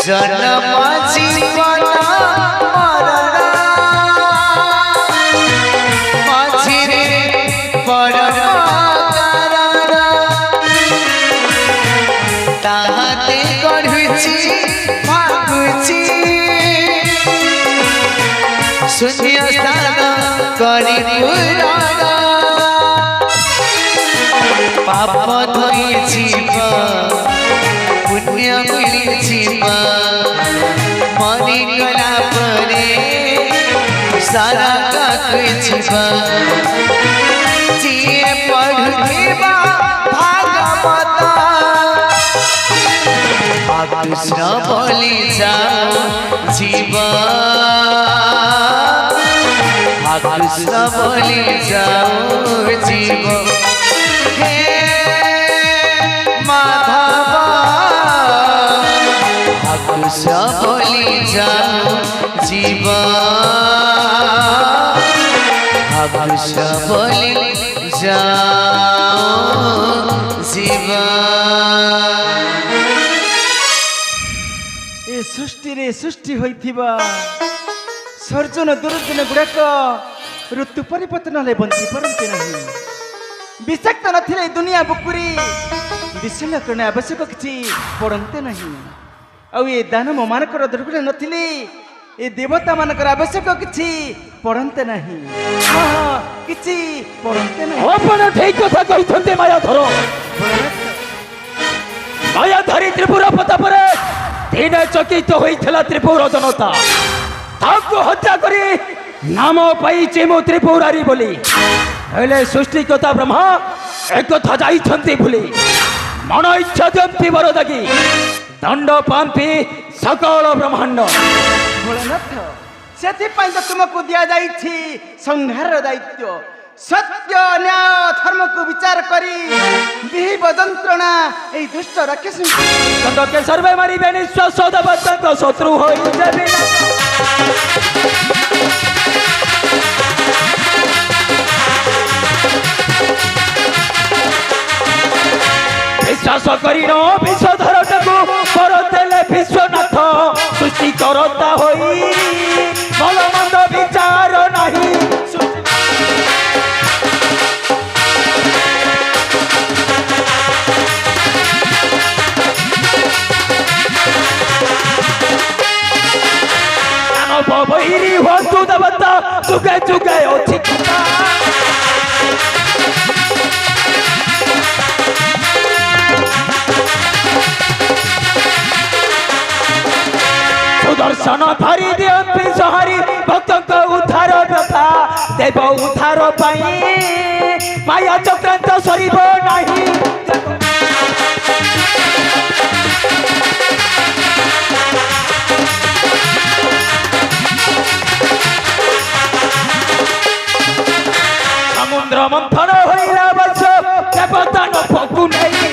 जन्म जीवन मरण मझिरे परम कारण ताहाते गढ़ुची मागुची शून्य स्थान करी पुराण पाप धोई जीव पुण्य मिली जीव मरीगला परे सारा काक जीव जिए पढ़ुथिबा भागवत कृष्ण बोली जाओ जीव कृष्ण बोली जाओ जीव हे माधव कृष्ण बोली जाओ जीव कृष्ण बोली जाओ जीव ए सृष्टि रे सृष्टि होइथिबा सर्जन दुर्जन गुड़ाक ऋतु परिवर्तन बंची पारती नहीं विषाक्त नथिले दुनिया बुकुरी विषय करने आवश्यक किसी पड़ते नहीं आउ ये दानव मानकर दुर्गुण नथिले ये देवता मानकर आवश्यक किसी पड़ते नहीं हाँ किसी पड़ते नहीं अपन ठीक कथा कहते मायाधर मायाधारी त्रिपुर प्रतापर दिन चकित होता त्रिपुर जनता ताको हत्या करी नाम पाइचे मो त्रिपुरारी बोली हेले सृष्टिकर्ता ब्रह्मा एक कथा जाइछन्ति भूली मन इच्छा दियन्ति वरदागी दंड पांपी सकल ब्रह्मांड भोलेनाथ से तुमको दिया जाइछि संहार दायित्व सत्य न्याय धर्म को विचार करी विहिब जंत्रणा ए दुष्ट राक्षस दंड के सर्वे मारी निश्वास सदाबद्ध शत्रु होई जाबे विश्वास करी नो विषधर टाकू करतेले विश्वनाथ सृष्टि करता होई भल मंद विचार नहीं बहिरी वस्तु देवता जुगे जुगे अच्छी सुदर्शन धरी दियंती सहारी भक्त उद्धार व्यथा देव उद्धार पाई माया चक्रांत सरीब नहीं समुद्र मंथन होइला वर्ष देवता न पकु नहीं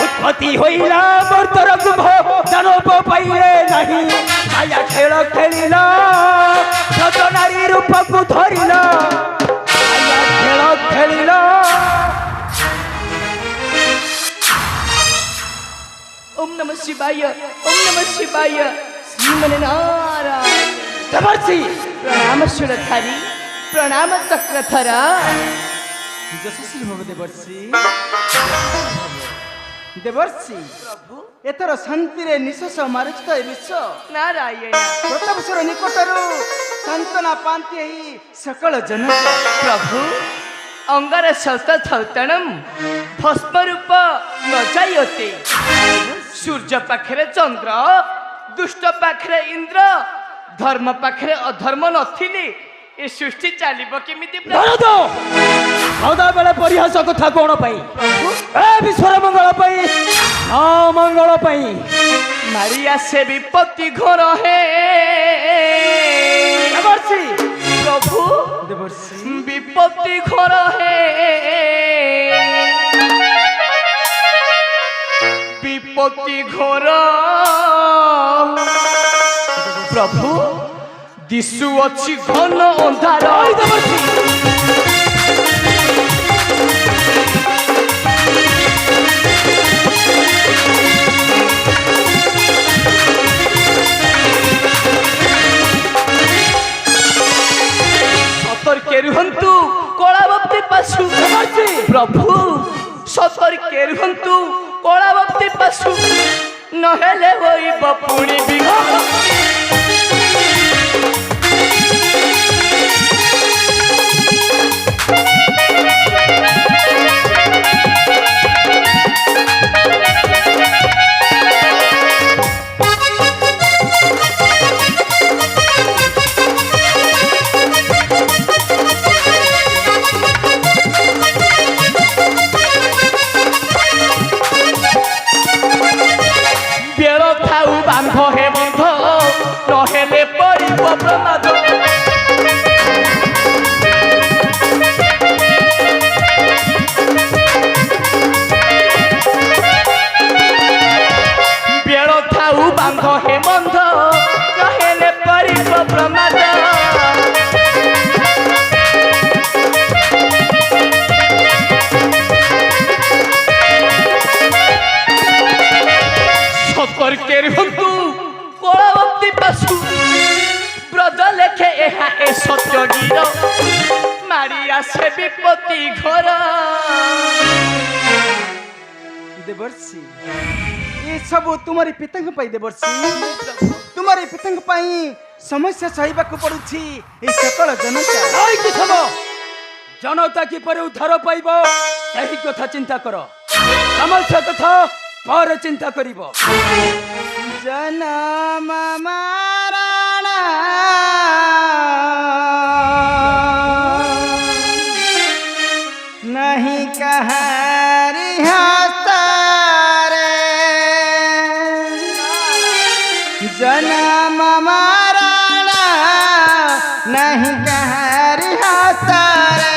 उत्पत्ति होइला मर्तर कुंभ दानव पाइले नहीं माया खेल खेलिला सत नारी रूप को धरिला माया खेल खेलिला ओम नमः शिवाय श्रीमन्नारायण देवर्षि प्रणाम सुरधारी प्रणाम चक्रधर यशस्वी भव देवर्षि देवर्षि एतर शांति रे निश्वास मारुचित विश्व नारायण प्रतापसुर निकटरू सांत्वना पांति ही सकल जनक प्रभु अंगार सत थौतणम भस्म रूप न जायते सूर्य पाखरे चंद्र दुष्ट पाखरे इंद्र धर्म पाखरे अधर्म नथिले ए सृष्टि चलिब केमिति सदा बेले परिहास कथा कोण पाई ए विश्वर मंगल पाई न मंगल पाई मारिया से विपत्ति घोर है देवर्षि प्रभु देवर्षि विपत्ति घोर है विपत्ति घोर प्रभु दिशु अच्छी घन अंधार सतर्के रुहंतु कलावती पशु प्रभु सतर्के रुहंतु कलावती पशु नहेले होइब पुणी विघट नहेले पड़िब प्रमाद बेड़ थाऊ बांध हे बंध नहेले पड़िब प्रमाद सतर्के रुहंतु कलावती पशु ब्रज लेखे एहा ए सत्य गिर मारी आसे विपत्ति घर देवर्षि ये सब तुम्हारी पितांग पाई देवर्षि तुम्हारी पितांग पाई समस्या सहिबा को पड़ुछि ए सकल जनता जनता किपरि उद्धार पाइब सही कथा चिंता कर समस्या कथा पर चिंता करिब जनम मरण नहीं कहारी हस्तारे जनम मरण नहीं कहारी हस्तारे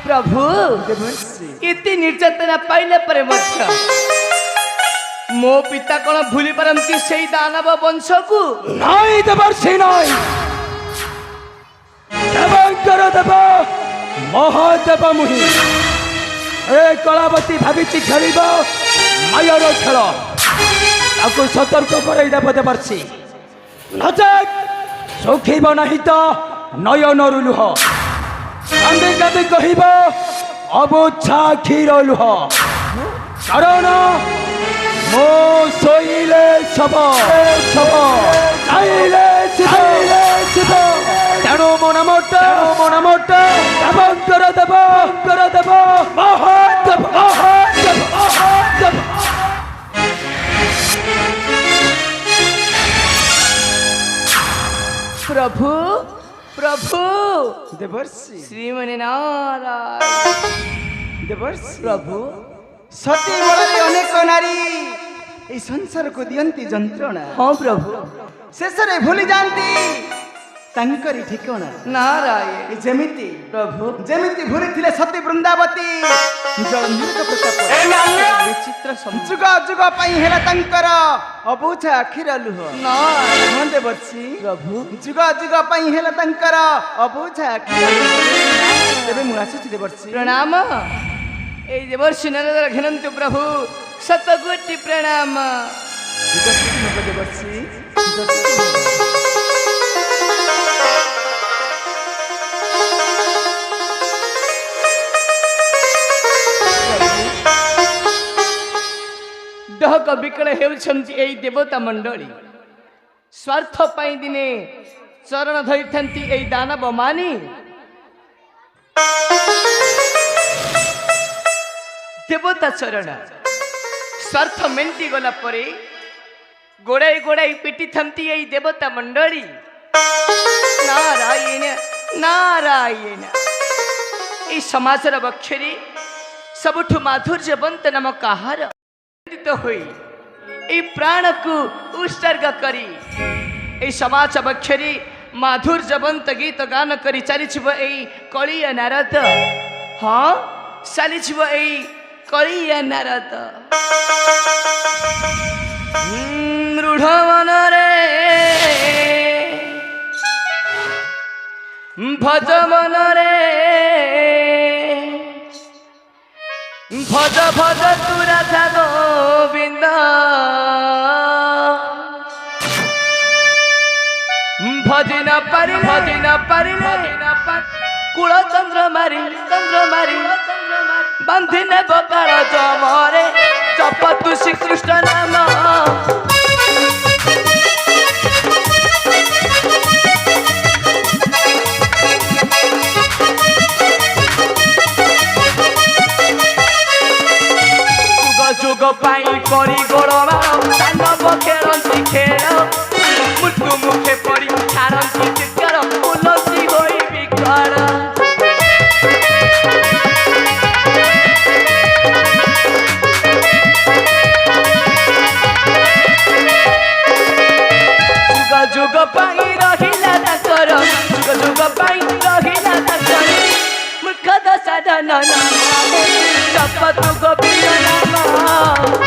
प्रभु इति निर्यातना पाइले परे मध्य ମୋ ପିତା କଣ ଭୁଲି ପାରନ୍ତି ସେଇ ଦାନବ ବଂଶକୁ? ନାଇଁ ଦେବର୍ଷି ନାଇଁ, ଦେବଙ୍କର ଦେବ ମହାଦେବ ମୁହିଁ। ଏ କଳାବତୀ ଭାବିଛି ଖେଳିବ ମାୟାର ଖେଳ, ତାକୁ ସତର୍କ କରାଇଦେବ ଦେବର୍ଷି, ନଚେତ୍ ଶୁଖିବ ନାହିଁ ତ ନୟନରୁ ଲୁହ, କାନ୍ଦି କାନ୍ଦି କହିବ ଅବୁଚ୍ଛା କ୍ଷୀର ଲୁହ। କାରଣ ମୋ ଶୋଇଲେ ଶବ, ଚାହିଁଲେ ଶିବ, ତେଣୁ ମୋ ନାମଟା ଦେବଙ୍କର ଦେବ ମହାଦେବ। ପ୍ରଭୁ ପ୍ରଭୁ ଦେବର୍ଷି ଶ୍ରୀମଣି ନାରାୟଣ। ଦେବର୍ଷି ପ୍ରଭୁ ସତୀ ବଳରେ ଅନେକ ନାରୀ এই ସଂସାରକୁ ଦିଅନ୍ତି ଯନ୍ତ୍ରଣା, ହଁ ପ୍ରଭୁ ଶେଷରେ ଭୁଲି ଯାଆନ୍ତି ତାଙ୍କରି ଠିକଣା। ନାରାୟଣ ଯେମିତି ପ୍ରଭୁ ଯେମିତି ଭୁଲିଥିଲେ ସତୀ ବୃନ୍ଦାବତୀ ଜଳନ୍ଧର ପ୍ରତାପ, ବିଚିତ୍ର ଯୁଗ ଯୁଗ ପାଇଁ ହେଲା ତାଙ୍କର ଅବୁଝା ଆଖିର ଲୁହ। ନାରାୟଣ ହଁ ଦେବର୍ଷି, ପ୍ରଭୁ ଯୁଗ ଯୁଗ ପାଇଁ ହେଲା ତାଙ୍କର ଅବୁଝା ଆଖିର ଲୁହ। ତେବେ ମୁଁ ଆସୁଛି ଦେବର୍ଷି। ପ୍ରଣାମ। এই দেবর্ষি নরদর ঘেনন্তু প্রভু শতকোটি প্রণাম। দেবর্ষি ଡହକ ବିକଳ ହେଉଛନ୍ତି ଏଇ ଦେବତା ମଣ୍ଡଳୀ, ସ୍ୱାର୍ଥ ପାଇଁ ଦିନେ ଚରଣ ଧରିଥାନ୍ତି ଏଇ ଦାନବ ମାନି। ଦେବତା ଚରଣ ସ୍ୱାର୍ଥ ମେଣ୍ଟି ଗଲା ପରେ ଗୋଡ଼ାଇ ଗୋଡ଼ାଇ ପିଟିଥାନ୍ତି ଏଇ ଦେବତା ମଣ୍ଡଳୀ। ନାରାୟଣ ନାରାୟଣ। এই ସମାଜର ବକ୍ଷରେ ସବୁଠୁ ମାଧୁର୍ଯ୍ୟବନ୍ତ ନାମ କାହାର ହୋଇ এই ପ୍ରାଣକୁ ଉତ୍ସର୍ଗ କରି এই ସମାଜ ବକ୍ଷରେ ମାଧୁର୍ଯ୍ୟବନ୍ତ ଗୀତ ଗାନ କରି ଚାଲିଯିବ ଏଇ କଳିଆ ନାରଦ। ହଁ ଚାଲିଯିବ ଏଇ କଳିଆ ନାରଦ। ଦୃଢ଼ ମନରେ ଭଜ ମନରେ ভজ ভজ তু রাধা গোবিন্দ ভজি না পারিলে কুল চন্দ্র মারি বান্ধি নেব কাল জমরে জপ তু শ্রীকৃষ্ণ নাম। যুগ পাই করি গোড় দানব খেলন্তি খেল মৃত্যু মুখে পড়ি ছাড়ন্তি চিৎকার ফুলন্তি হই বিকল। যুগ যুগ পাই রহিলা তাকর যুগ পাই রহিলা তাকর মূর্খ দশা জনন জপ তু গোবিন্দ নাম।